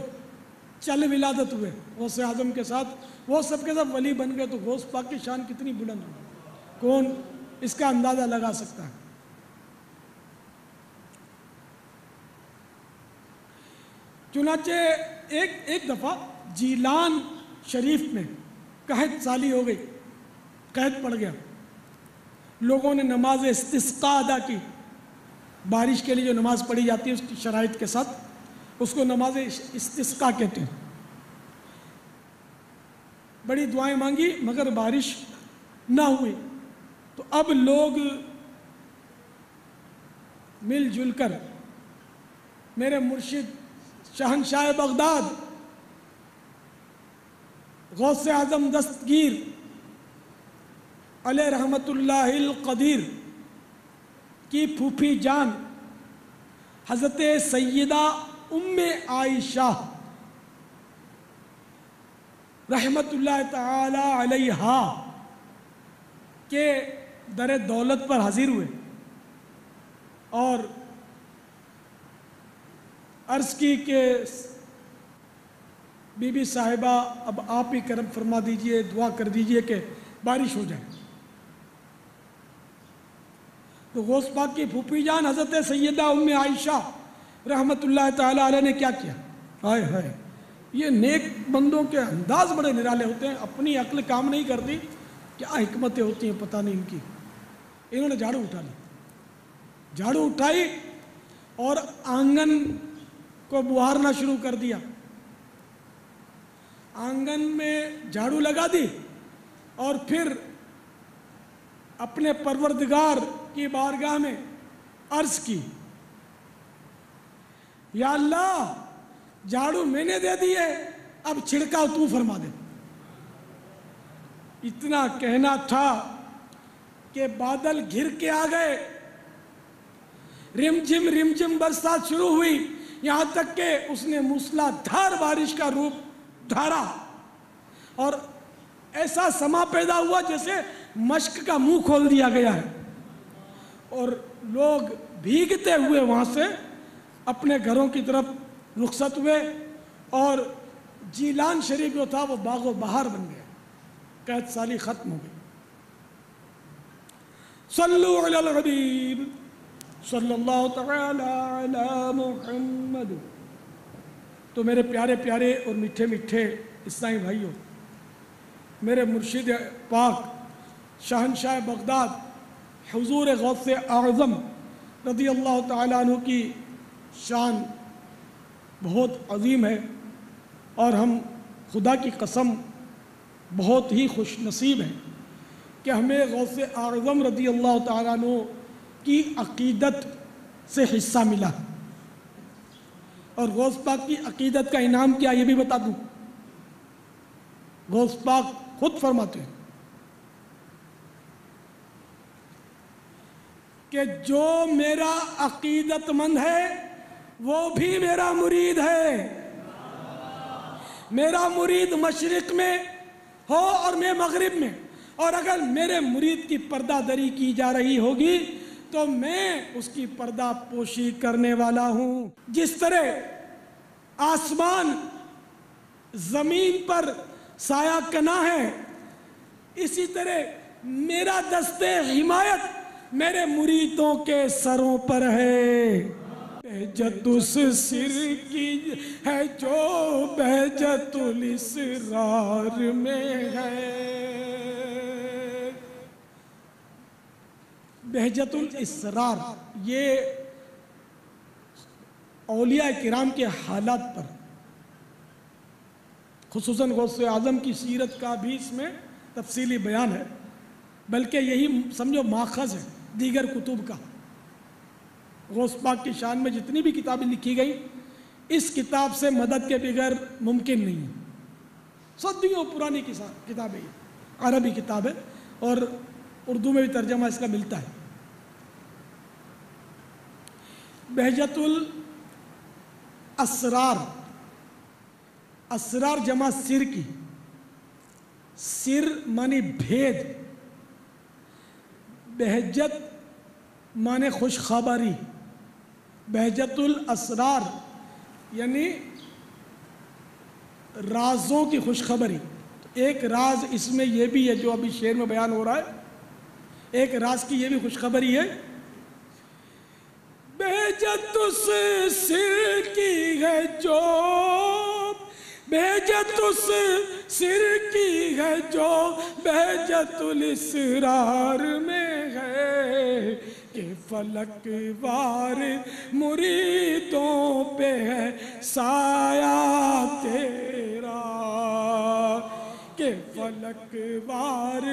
چل ولادت ہوئے غوث اعظم کے ساتھ، وہ سب کے سب ولی بن گئے، تو غوث پاک کی شان کتنی بلند ہوئی، کون اس کا اندازہ لگا سکتا ہے۔ چنانچہ ایک دفعہ جیلان شریف میں قحط سالی ہو گئی، قحط پڑ گیا، لوگوں نے نماز استسقاء ادا کی، بارش کے لیے جو نماز پڑھی جاتی ہے اس کی شرائط کے ساتھ، اس کو نماز استسقاء کہتے ہیں۔ بڑی دعائیں مانگی مگر بارش نہ ہوئی، تو اب لوگ مل جل کر میرے مرشد شہنشاہ بغداد غوث اعظم دستگیر علیہ رحمت اللہ القدیر کی پھوپھی جان حضرت سیدہ ام عائشہ رحمت اللہ تعالی علیہا کے در دولت پر حاضر ہوئے اور عرض کی کہ بی بی صاحبہ اب آپ ہی کرم فرما دیجئے، دعا کر دیجئے کہ بارش ہو جائے۔ تو غوث پاک کی پھوپھی جان حضرت سیدہ ام عائشہ رحمت اللہ تعالی علیہ نے کیا کیا؟ ہائے ہائے، یہ نیک بندوں کے انداز بڑے نرالے ہوتے ہیں، اپنی عقل کام نہیں کرتی، کیا حکمتیں ہوتی ہیں پتہ نہیں ان کی۔ انہوں نے جھاڑو اٹھا لی، جھاڑو اٹھائی اور آنگن کو بہارنا شروع کر دیا، آنگن میں جھاڑو لگا دی اور پھر اپنے پروردگار کی بارگاہ میں عرض کی، یا اللہ جھاڑو میں نے دے دی ہے، اب چھڑکاؤ تو فرما دے۔ اتنا کہنا تھا کہ بادل گھر کے آ گئے، رم جھم برسات شروع ہوئی، یہاں تک کہ اس نے موسلا دھار بارش کا روپ دھارا اور ایسا سما پیدا ہوا جیسے مشک کا منہ کھول دیا گیا ہے، اور لوگ بھیگتے ہوئے وہاں سے اپنے گھروں کی طرف رخصت ہوئے، اور جیلان شریف جو تھا وہ باغ و بہار بن گیا، قحط سالی ختم ہو گئی۔ صلو علی الحبیب صلی اللہ تعالی علی محمد۔ تو میرے پیارے پیارے اور میٹھے میٹھے اسلامی بھائیوں، میرے مرشد پاک شہنشاہ بغداد حضور غوث اعظم رضی اللہ تعالیٰ عنہ کی شان بہت عظیم ہے، اور ہم خدا کی قسم بہت ہی خوش نصیب ہیں کہ ہمیں غوث اعظم رضی اللہ تعالیٰ عنہ کی عقیدت سے حصہ ملا۔ اور غوث پاک کی عقیدت کا انعام کیا یہ بھی بتا دوں، غوث پاک خود فرماتے ہیں کہ جو میرا عقیدت مند ہے وہ بھی میرا مرید ہے، میرا مرید مشرق میں ہو اور میں مغرب میں، اور اگر میرے مرید کی پردہ دری کی جا رہی ہوگی تو میں اس کی پردہ پوشی کرنے والا ہوں۔ جس طرح آسمان زمین پر سایہ کنا ہے، اسی طرح میرا دستے حمایت میرے مریدوں کے سروں پر ہے، بہجت اس سر کی ہے جو بہجت الاسرار میں ہے۔ بہجت الاسرار یہ اولیاء کرام کے حالات پر، خصوصاً غوث اعظم کی سیرت کا بھی اس میں تفصیلی بیان ہے، بلکہ یہی سمجھو ماخذ ہے دیگر کتب کا۔ غوث پاک کی شان میں جتنی بھی کتابیں لکھی گئی اس کتاب سے مدد کے بغیر ممکن نہیں ہے۔ صدیوں پرانی کتاب ہے، عربی کتاب ہے اور اردو میں بھی ترجمہ اس کا ملتا ہے۔ بہجت الاسرار، اسرار جمع سر کی، سر معنی بھید، بہجت معنی خوشخبری، بہجت الاسرار یعنی رازوں کی خوشخبری۔ ایک راز اس میں یہ بھی ہے جو ابھی شعر میں بیان ہو رہا ہے، ایک راز کی یہ بھی خوشخبری ہے، بہجت اس سر کی ہے جو، بہجت اس سر کی ہے جو بہجت الاسرار میں ہے، کہ فلک وار مریدوں پہ ہے سایہ تیرا، کہ فلک وار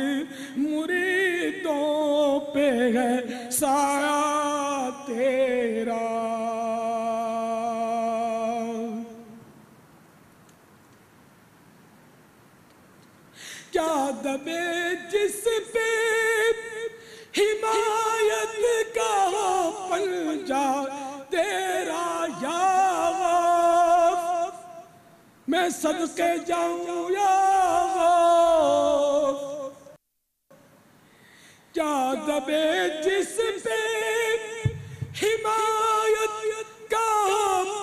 مریدوں پہ ہے سایہ تیرا۔ کیا دبے جس پہ حمایت کا پنجہ تیرا یا غوث، میں صدقے جاؤں یا غوث، کیا دبے جس پہ حمایت کا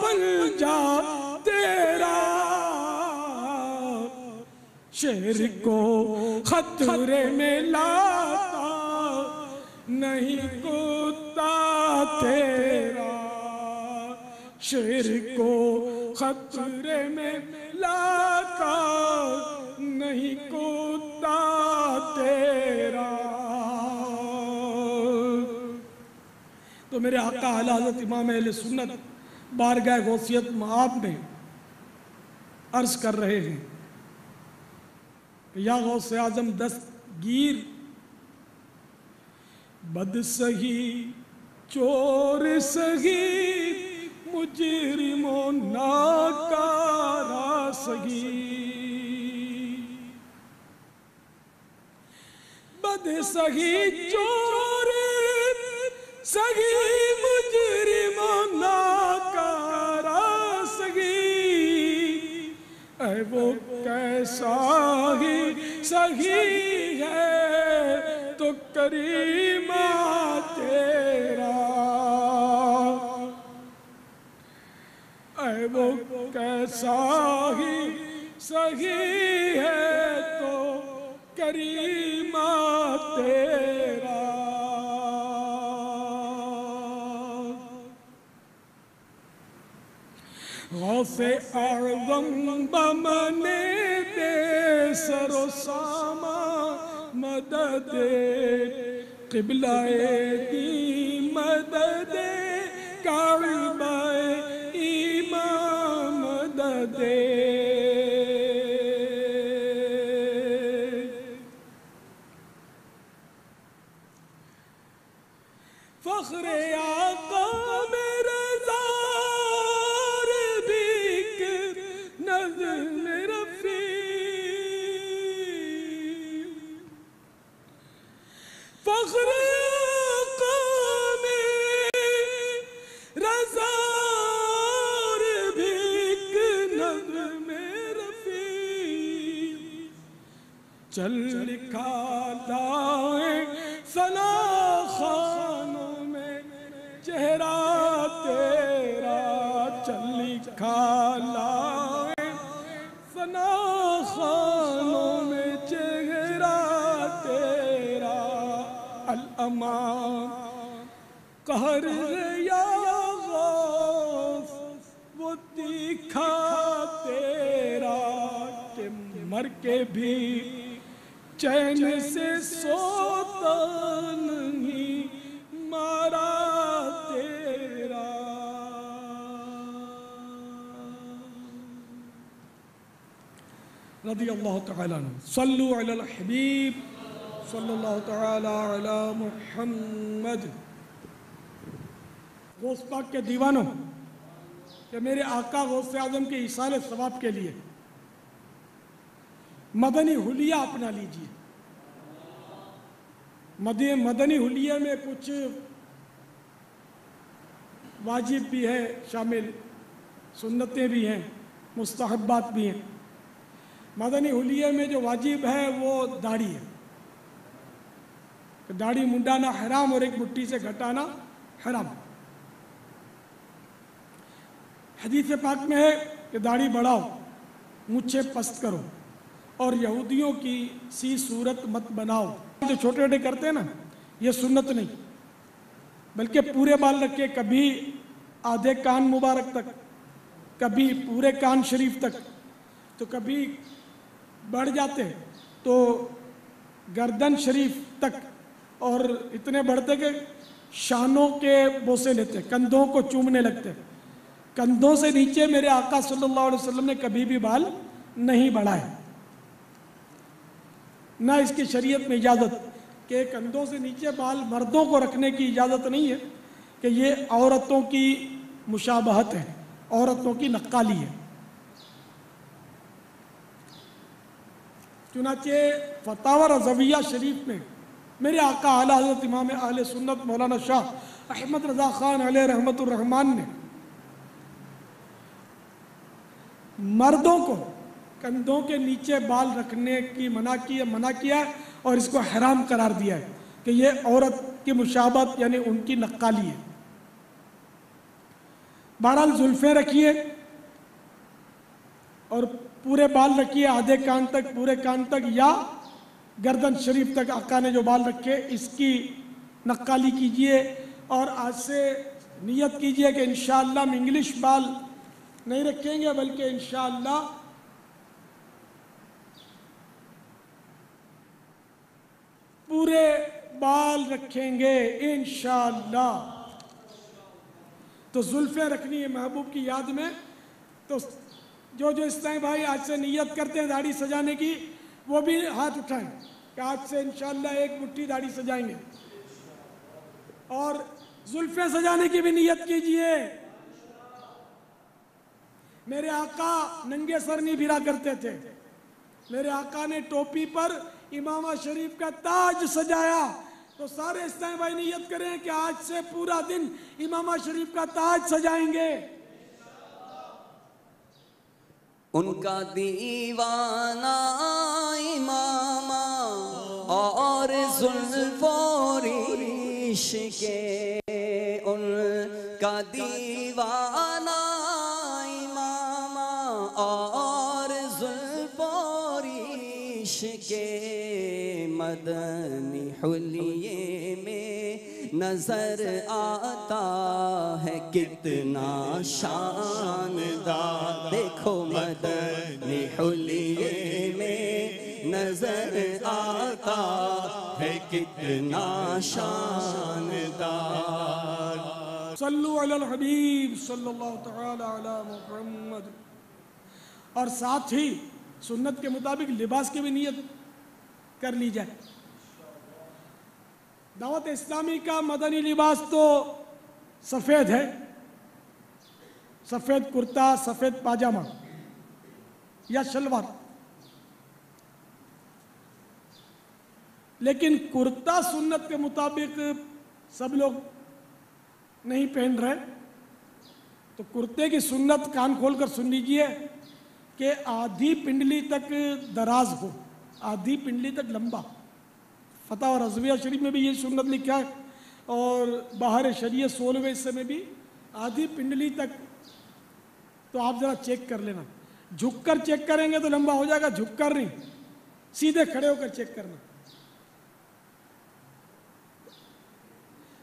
پنجہ تیرا، شعر کو خطرے میں لاتا نہیں کتا تیرا، شعر کو خطرے میں لاتا نہیں کتا تیرا۔ تو میرے آقا اعلی حضرت امام اہل سنت بارگاہ غوثیت مآب میں عرض کر رہے ہیں کہ یا غوث اعظم دستگیر، بد سہی چور سہی مجرم و ناکارہ سہی، بد سہی چور سہی مجرم و ناکارہ سہی، اے وہ کیسا ہی سہی ہے تو کریمہ تیرا، اے وہ کیسا ہی سہی ہے تو کریمہ تیرا۔ غوث اعظم بمن دے سر و ساما مدد قبلہ دی، مدد کعبہ امام مدد، فخر آقا میرے فخر آقا میں رضا اور بھی ایک نظم رفیع، چل لکھا لائیں ثنا خانوں میں چہرہ تیرا، چل لکھا لائیں ثنا خانوں میں چہرہ تیرا۔ امان قہر یا غوث وہ دکھا تیرا کہ مر کے بھی چین سے سوتا نہیں مارا تیرا. رضی اللہ تعالیٰ عنہ. صلو علی الحبیب صلی اللہ تعالیٰ علی محمد. غوث پاک کے دیوانوں، کہ میرے آقا غوث اعظم کے ایصال ثواب کے لیے مدنی حلیہ اپنا لیجیے. مدنی حلیہ میں کچھ واجب بھی ہے شامل، سنتیں بھی ہیں، مستحبات بھی ہیں. مدنی حلیہ میں جو واجب ہے وہ داڑھی ہے، کہ داڑھی منڈانا حرام اور ایک مٹھی سے گھٹانا حرام. حدیث پاک میں ہے کہ داڑھی بڑھاؤ، مونچھیں پست کرو، اور یہودیوں کی سی صورت مت بناؤ. جو چھوٹے چھوٹے کرتے ہیں نا، یہ سنت نہیں، بلکہ پورے بال رکھے، کبھی آدھے کان مبارک تک، کبھی پورے کان شریف تک، تو کبھی بڑھ جاتے تو گردن شریف تک، اور اتنے بڑھتے کہ شانوں کے بوسے لیتے، کندھوں کو چومنے لگتے. کندھوں سے نیچے میرے آقا صلی اللہ علیہ وسلم نے کبھی بھی بال نہیں بڑھائے، نہ اس کی شریعت میں اجازت کہ کندھوں سے نیچے بال مردوں کو رکھنے کی اجازت نہیں ہے، کہ یہ عورتوں کی مشابہت ہے، عورتوں کی نقالی ہے. چنانچہ فتاوی رضویہ شریف میں میرے آقا اعلیٰ حضرت امام اہل سنت مولانا شاہ احمد رضا خان علیہ رحمت الرحمن نے مردوں کو کندھوں کے نیچے بال رکھنے کی منع کیا ہے، اور اس کو حرام قرار دیا ہے کہ یہ عورت کی مشابہت یعنی ان کی نقالی ہے. بہرحال زلفیں رکھیے اور پورے بال رکھیے، آدھے کان تک، پورے کان تک، یا گردن شریف تک آقا نے جو بال رکھے اس کی نقالی کیجئے. اور آج سے نیت کیجئے کہ انشاءاللہ ہم انگلش بال نہیں رکھیں گے، بلکہ انشاءاللہ پورے بال رکھیں گے انشاءاللہ. تو زلفیں رکھنی ہے محبوب کی یاد میں. تو جو اسلامی بھائی آج سے نیت کرتے ہیں داڑھی سجانے کی، وہ بھی ہاتھ اٹھائیں کہ آج سے انشاءاللہ ایک مٹھی داڑھی سجائیں گے. اور زلفیں سجانے کی بھی نیت کیجئے. میرے آقا ننگے سر نہیں پھرا کرتے تھے، میرے آقا نے ٹوپی پر امامہ شریف کا تاج سجایا. تو سارے اسلامی بھائی نیت کریں کہ آج سے پورا دن امامہ شریف کا تاج سجائیں گے. ان کا دیوانہ امامہ اور زلف و ریش کے، ان کا دیوانہ امامہ اور زلف و ریش کے، مدنی حلیے میں نظر آتا ہے کتنا شاندار. دیکھو مدنی حلیے میں نظر آتا ہے کتنا شاندار. صلو علی الحبیب صلی اللہ تعالی علی محمد. اور ساتھ ہی سنت کے مطابق لباس کی بھی نیت کر لی جائے. دعوت اسلامی کا مدنی لباس تو سفید ہے، سفید کرتا، سفید پاجامہ یا شلوار. لیکن کرتا سنت کے مطابق سب لوگ نہیں پہن رہے. تو کرتے کی سنت کان کھول کر سن لیجئے کہ آدھی پنڈلی تک دراز ہو، آدھی پنڈلی تک لمبا. فتح رضویہ شریف میں بھی یہ سنت لکھا ہے، اور باہر شریعت 16ویں حصے میں بھی آدھی پنڈلی تک. تو آپ ذرا چیک کر لینا، جھک کر چیک کریں گے تو لمبا ہو جائے گا، جھک کر نہیں، سیدھے کھڑے ہو کر چیک کرنا.